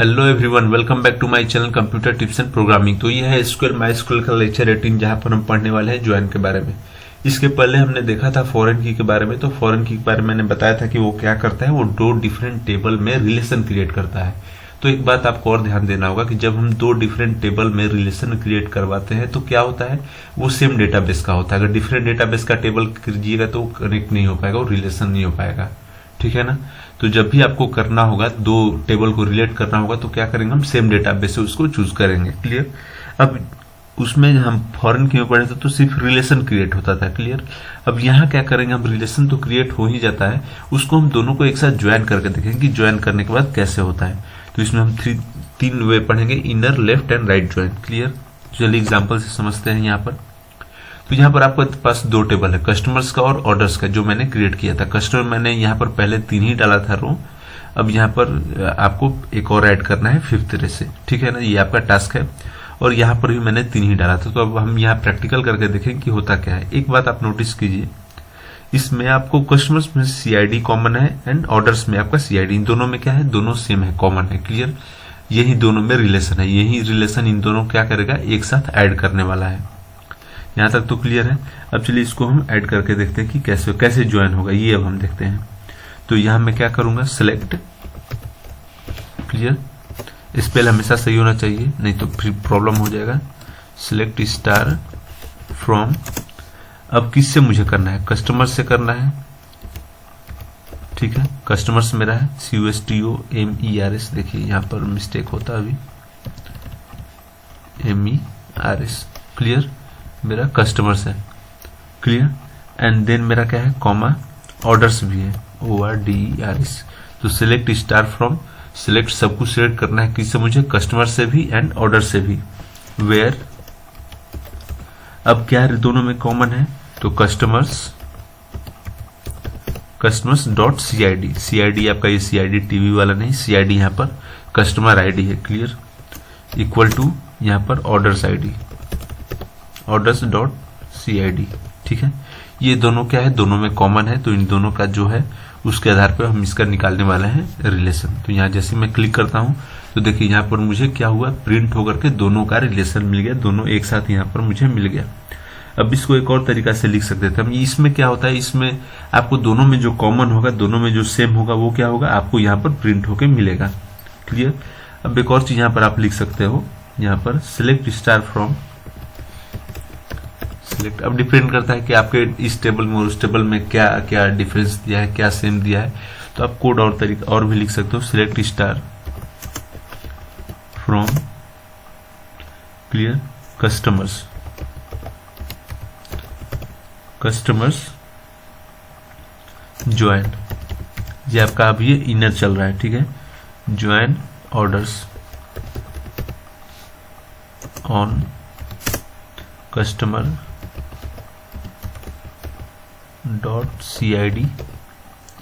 Hello everyone, welcome back to my channel computer tips and programming. तो ये है SQL MySQL का lecture 18 जहां पर हम पढ़ने वाले हैं ज्वाइन के बारे में। इसके पहले हमने देखा था फॉरेन की के बारे में। तो फॉरेन की के बारे में मैंने बताया था कि वो क्या करता है, वो दो डिफरेंट टेबल में रिलेशन क्रिएट करता है। तो एक बात आपको और ध्यान देना होगा कि जब हम दो डिफरेंट टेबल में रिलेशन क्रिएट करवाते हैं तो क्या होता है, वो सेम डेटाबेस का होता है। अगर डिफरेंट डेटाबेस का टेबल कीजिएगा तो कनेक्ट नहीं हो पाएगा, वो रिलेशन नहीं हो पाएगा, ठीक है ना। तो जब भी आपको करना होगा, दो टेबल को रिलेट करना होगा, तो क्या करेंगे, हम सेम डेटाबेस से उसको चूज करेंगे। क्लियर। अब उसमें हम फॉरेन की में पढ़े थे तो सिर्फ रिलेशन क्रिएट होता था। क्लियर। अब यहाँ क्या करेंगे, हम रिलेशन तो क्रिएट हो ही जाता है, उसको हम दोनों को एक साथ ज्वाइन करके देखेंगे कि ज्वाइन करने के बाद कैसे होता है। तो इसमें हम तीन वे पढ़ेंगे, inner, left and right join. Clear. चलिए एग्जाम्पल से समझते हैं। यहाँ पर तो यहाँ पर आपके पास दो टेबल है, कस्टमर्स का और ऑर्डर्स का, जो मैंने क्रिएट किया था। कस्टमर मैंने यहाँ पर पहले 3 ही डाला था रो। अब यहाँ पर आपको एक और ऐड करना है 5th रे से, ठीक है ना। ये आपका टास्क है। और यहाँ पर भी मैंने 3 ही डाला था। तो अब हम यहाँ प्रैक्टिकल करके देखें कि होता क्या है। एक बात आप नोटिस कीजिए, इसमें आपको कस्टमर्स में CID कॉमन है एंड ऑर्डर्स में आपका CID। इन दोनों में क्या है, दोनों सेम है, कॉमन है। क्लियर। यही दोनों में रिलेशन है, यही रिलेशन इन दोनों क्या करेगा, एक साथ ऐड करने वाला है। यहाँ तक तो क्लियर है। अब चलिए इसको हम ऐड करके देखते हैं कि कैसे कैसे ज्वाइन होगा, ये अब हम देखते हैं। तो यहाँ मैं क्या करूंगा, सिलेक्ट। क्लियर। स्पेल हमेशा सही होना चाहिए, नहीं तो फिर प्रॉब्लम हो जाएगा। Select star from. अब किससे मुझे करना है, कस्टमर से करना है, ठीक है। कस्टमर्स मेरा है CUSTOMERS। देखिए यहाँ पर मिस्टेक होता है अभी, MERS। क्लियर। मेरा कस्टमर्स है। क्लियर। एंड देन मेरा क्या है, कॉमा, ऑर्डर्स भी है, ORDERS। तो सिलेक्ट स्टार फ्रॉम, सिलेक्ट सब कुछ सिलेक्ट करना है, किससे मुझे, कस्टमर से भी एंड ऑर्डर से भी। वेयर, अब क्या है, दोनों में कॉमन है, तो कस्टमर्स डॉट CID आपका ये CID टीवी वाला नहीं, CID यहाँ पर कस्टमर ID है। क्लियर। इक्वल टू यहाँ पर orders ID, orders dot CID, ठीक है। ये दोनों क्या है, दोनों में कॉमन है, तो इन दोनों का जो है उसके आधार पर हम इसका निकालने वाले हैं रिलेशन। तो यहाँ जैसे मैं क्लिक करता हूँ तो देखिए यहाँ पर मुझे क्या हुआ, प्रिंट होकर के दोनों का रिलेशन मिल गया, दोनों एक साथ यहाँ पर मुझे मिल गया। अब इसको एक और तरीका से लिख सकते थे हम। इसमें क्या होता है, इसमें आपको दोनों में जो कॉमन होगा, दोनों में जो सेम होगा, वो क्या होगा, आपको यहाँ पर प्रिंट होकर मिलेगा। क्लियर। अब एक और चीज यहाँ पर आप लिख सकते हो, यहाँ पर सिलेक्ट स्टार फ्रॉम सिलेक्ट। अब डिपेंड करता है कि आपके इस टेबल में और उस टेबल में क्या क्या डिफरेंस दिया है, क्या सेम दिया है। तो आप कोड और तरीका और भी लिख सकते हो, select star from, clear, customers join. ये आपका अब ये इनर चल रहा है, ठीक है। Join orders on customer dot CID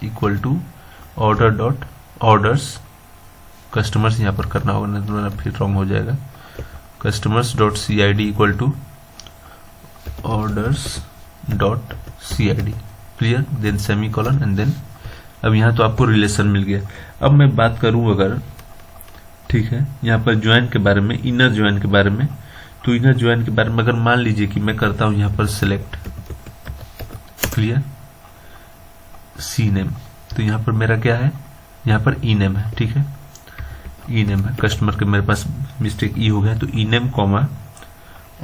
equal to order dot orders. Customers यहाँ पर करना होगा, नहीं तो फिर रॉन्ग हो जाएगा। Customers dot CID equal to orders dot CID। Clear. Then semicolon and then, अब यहाँ तो आपको रिलेशन मिल गया। अब मैं बात करूं अगर, ठीक है, यहाँ पर ज्वाइन के बारे में, इनर ज्वाइन के बारे में। तो इनर ज्वाइन के बारे में अगर मान लीजिए कि मैं करता हूं यहाँ पर सिलेक्ट, क्लियर, CNAME। तो यहाँ पर मेरा क्या है, यहाँ पर ENAME है, ठीक है, ENAME है। कस्टमर के मेरे पास मिस्टेक E हो गया, तो ENAME कॉमा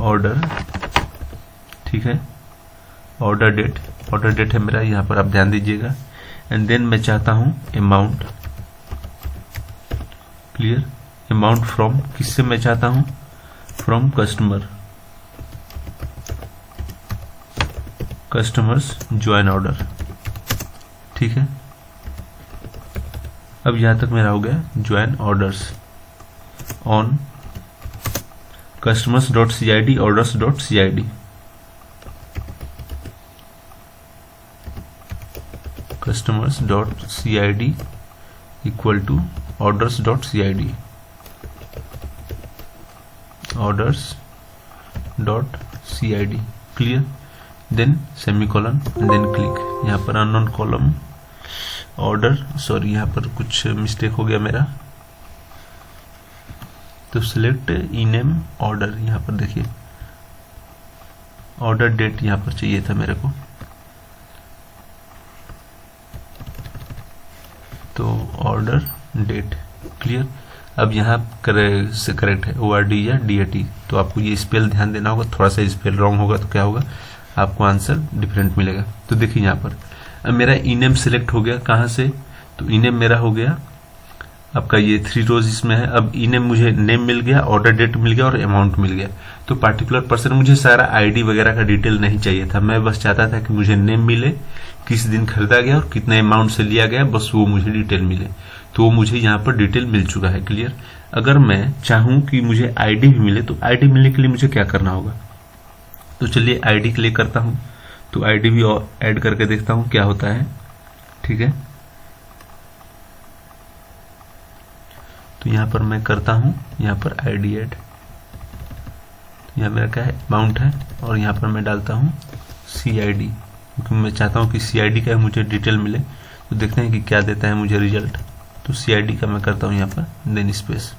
ऑर्डर, ठीक है, ऑर्डर डेट है मेरा, यहाँ पर आप ध्यान दीजिएगा। एंड देन मैं चाहता हूं अमाउंट, क्लियर, अमाउंट फ्रॉम, किससे मैं चाहता हूं, फ्रॉम कस्टमर्स ज्वाइन ऑर्डर, ठीक है। अब यहां तक मेरा हो गया join orders on customers dot CID orders dot CID, customers dot CID equal to orders dot CID, orders dot CID। Clear. Then semicolon and then click. यहाँ पर अननोन कॉलम ऑर्डर, सॉरी यहाँ पर कुछ मिस्टेक हो गया मेरा, तो select इनेम order, यहाँ पर देखिए ऑर्डर डेट यहाँ पर चाहिए था मेरे को, तो ऑर्डर डेट क्लियर। अब यहाँ से करेक्ट है ORD या DAT, तो आपको ये स्पेल ध्यान देना होगा, थोड़ा सा स्पेल रॉन्ग होगा तो क्या होगा, आपको आंसर डिफरेंट मिलेगा। तो देखिए यहाँ पर अब मेरा इनेम सिलेक्ट हो गया, कहाँ से, तो इनेम मेरा हो गया आपका ये 3 रोज इसमें है। अब इनेम मुझे नेम मिल गया, ऑर्डर डेट मिल गया और अमाउंट मिल गया। तो पार्टिकुलर पर्सन, मुझे सारा ID वगैरह का डिटेल नहीं चाहिए था, मैं बस चाहता था कि मुझे नेम मिले, किस दिन खरीदा गया और कितने अमाउंट से लिया गया, बस वो मुझे डिटेल मिले। तो वो मुझे यहाँ पर डिटेल मिल चुका है, क्लियर। अगर मैं चाहूं कि मुझे ID भी मिले, तो ID मिलने के लिए मुझे क्या करना होगा, तो चलिए ID के लिए करता हूं, तो ID भी ऐड करके देखता हूं क्या होता है, ठीक है। तो यहाँ पर मैं करता हूं, यहाँ पर ID ऐड, यहाँ मेरा क्या है, अमाउंट है, और यहाँ पर मैं डालता हूं CID, क्योंकि मैं चाहता हूं कि CID का मुझे डिटेल मिले। तो देखते हैं कि क्या देता है मुझे रिजल्ट। तो CID का मैं करता हूं यहाँ पर, देन स्पेस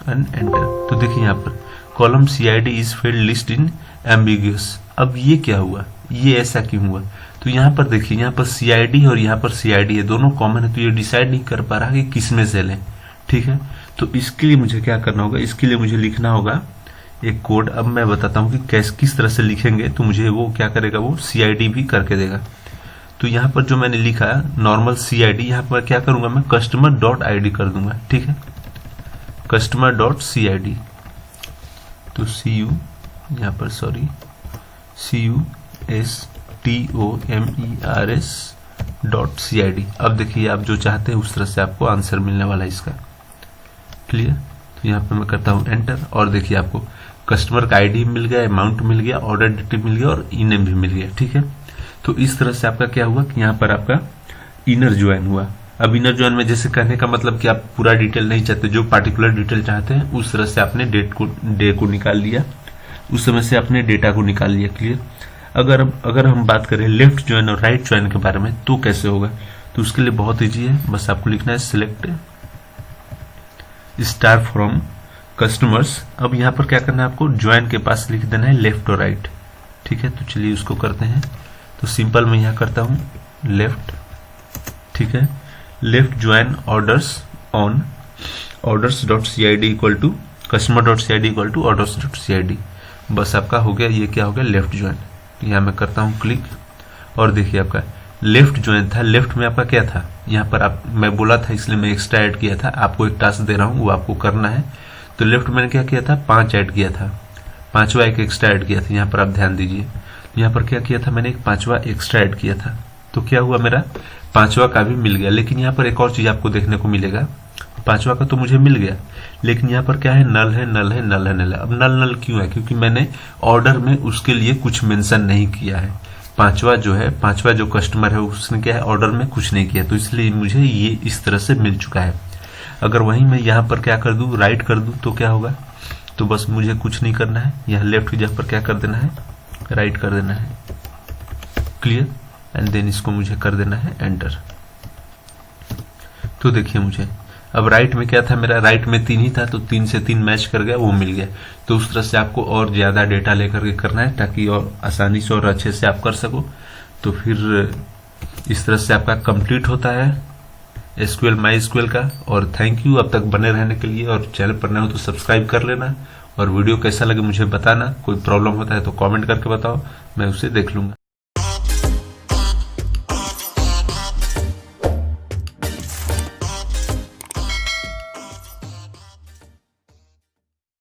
एंड एंटर। तो देखिए यहाँ पर column CID is field list in ambiguous. अब ये क्या हुआ, ये ऐसा क्यों हुआ, तो यहाँ पर देखिए, यहाँ पर CID और यहाँ पर CID है, दोनों कॉमन है, तो ये डिसाइड नहीं कर पा रहा कि किस में से लें, ठीक है। तो इसके लिए मुझे क्या करना होगा, इसके लिए मुझे लिखना होगा एक कोड। अब मैं बताता हूँ कि किस तरह से लिखेंगे, तो मुझे वो क्या करेगा, वो CID भी करके देगा। तो यहाँ पर जो मैंने लिखा नॉर्मल CID, यहाँ पर क्या करूंगा मैं, customer.id कर दूंगा, ठीक है, customer.cid। तो यहाँ पर सॉरी CUSTOMERS.CID। अब देखिए आप जो चाहते हैं उस तरह से आपको आंसर मिलने वाला है इसका, क्लियर। तो यहाँ पर मैं करता हूँ एंटर, और देखिए आपको कस्टमर का ID मिल गया, अमाउंट मिल गया, ऑर्डर डेट मिल गया और इनेम भी मिल गया, ठीक है। तो इस तरह से आपका क्या हुआ कि यहाँ पर आपका इनर ज्वाइन हुआ। अब इनर ज्वाइन में जैसे कहने का मतलब कि आप पूरा डिटेल नहीं चाहते, जो पार्टिकुलर डिटेल चाहते हैं उस तरह से आपने डे को निकाल लिया, उस समय से आपने डेटा को निकाल लिया, क्लियर। अगर हम बात करें लेफ्ट ज्वाइन और राइट ज्वाइन के बारे में, तो कैसे होगा, तो उसके लिए बहुत ईजी है, बस आपको लिखना है सिलेक्ट स्टार फ्रॉम कस्टमर्स। अब यहाँ पर क्या करना है, आपको ज्वाइन के पास लिख देना है लेफ्ट और राइट, ठीक है। तो चलिए उसको करते हैं। तो सिंपल मैं यहाँ करता हूँ लेफ्ट, ठीक है, left join orders on orders.cid equal to customer.cid equal to orders.cid। बस आपका हो गया, ये क्या हो गया, लेफ्ट ज्वाइन। यहाँ मैं करता हूँ क्लिक, और देखिए आपका लेफ्ट ज्वाइन था। लेफ्ट में आपका क्या था, यहाँ पर मैं बोला था इसलिए मैं एक्स्ट्रा ऐड किया था, आपको एक टास्क दे रहा हूँ वो आपको करना है। तो लेफ्ट मैंने क्या किया था, 5 ऐड किया था, 5वां एक एक्स्ट्रा ऐड किया था। यहाँ पर आप ध्यान दीजिए, यहाँ पर क्या किया था मैंने, एक 5वां एक्स्ट्रा ऐड किया था। तो क्या हुआ, मेरा 5वां का भी मिल गया। लेकिन यहाँ पर एक और चीज आपको देखने को मिलेगा, 5वां का तो मुझे मिल गया, लेकिन यहाँ पर क्या है, नल है, नल है, नल है, नल है। अब नल क्यों है, क्योंकि मैंने ऑर्डर में उसके लिए कुछ मेंशन नहीं किया है। 5वां जो कस्टमर है उसने क्या है, ऑर्डर में कुछ नहीं किया, तो इसलिए मुझे ये इस तरह से मिल चुका है। अगर वहीं मैं यहाँ पर क्या कर दूं, राइट कर दूं, तो क्या होगा, तो बस मुझे कुछ नहीं करना है, यहाँ लेफ्ट की जगह पर क्या कर देना है, राइट कर देना है, क्लियर। एंड देन इसको मुझे कर देना है एंटर। तो देखिए मुझे अब राइट में क्या था, मेरा राइट में 3 ही था, तो 3 से 3 मैच कर गया, वो मिल गया। तो उस तरह से आपको और ज्यादा डेटा लेकर के करना है, ताकि और आसानी से और अच्छे से आप कर सको। तो फिर इस तरह से आपका कंप्लीट होता है SQL MySQL का। और थैंक यू अब तक बने रहने के लिए, और चैनल पर नए हो तो सब्सक्राइब कर लेना, और वीडियो कैसा लगे मुझे बताना। कोई प्रॉब्लम होता है तो कमेंट करके बताओ, मैं उसे देख लूंगा।